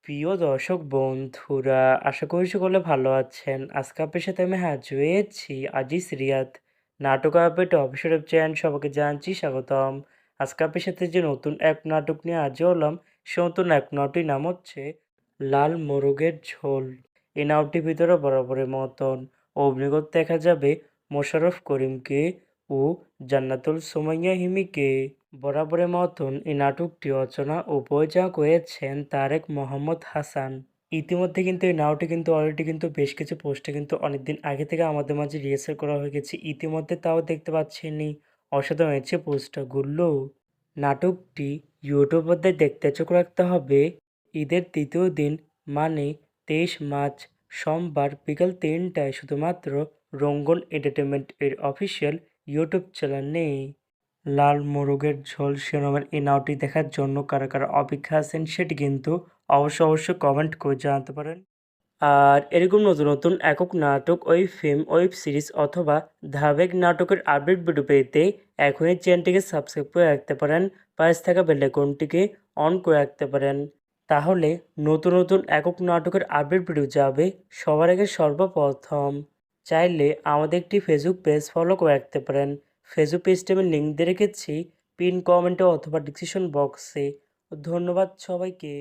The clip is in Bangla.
প্রিয় দর্শক বন্ধুরা, আশা করি সকলে ভালো আছেন। আজকে আপনার সাথে আমি হাজির হয়েছি আজিজ রিয়াদ নাটক আপডেট অফিসিয়াল চ্যানেল। সবাইকে জানাচ্ছি স্বাগতম। আজকে আপনার সাথে যে নতুন এক নাটক নিয়ে হাজির হলাম, সে নতুন এক নাটকটির নাম হচ্ছে লাল মোরগের ঝোল। এই নাটকটির ভিতরে বরাবরের মতন অভিনয় করতে দেখা যাবে মোশাররফ করিমকে ও জান্নাতুল সুমাইয়া হিমিকে। বরাবরের মতন এই নাটকটি রচনা ও পরিচালনা করেছেন তারেক মোহাম্মদ হাসান। ইতিমধ্যে কিন্তু এই নাটকটি কিন্তু অলরেডি কিন্তু বেশ কিছু পোস্টে কিন্তু অনেকদিন আগে থেকে আমাদের মাঝে রিহার্সাল করা হয়ে গেছে। ইতিমধ্যে তাও দেখতে পাচ্ছেনই অসাধারণ হয়েছে পোস্টারগুলো। নাটকটি ইউটিউবারদের দেখতে চোখ রাখতে হবে। ঈদের তৃতীয় দিন মানে 23 মার্চ সোমবার বিকাল 3টায় শুধুমাত্র রঙ্গন এন্টারটেনমেন্ট এর অফিসিয়াল ইউটিউব চ্যানেলে। লাল মোরগের ঝোল শিরোনামের এই নাটকটি দেখার জন্য কারা কারা অপেক্ষা আছেন সেটি কিন্তু অবশ্যই কমেন্ট করে জানাতে পারেন। আর এরকম নতুন নতুন একক নাটক, ওয়েব ফিল্ম, ওয়েব সিরিজ অথবা ধারাবাহিক নাটকের আপডেট ভিডিও পেতে এখনই চ্যানেলটিকে সাবস্ক্রাইব করে রাখতে পারেন। পাশে থাকা বেল আইকনটিকে অন করে রাখতে পারেন। তাহলে নতুন নতুন একক নাটকের আপডেট ভিডিও যাবে সবার আগে সর্বপ্রথম। চাইলে আমাদের একটি ফেসবুক পেজ ফলো করে রাখতে পারেন। ফেসবুক পেজটি আমি লিঙ্ক দিয়ে রেখেছি পিন কমেন্টে অথবা ডিসক্রিপশন বক্সে। ধন্যবাদ সবাইকে।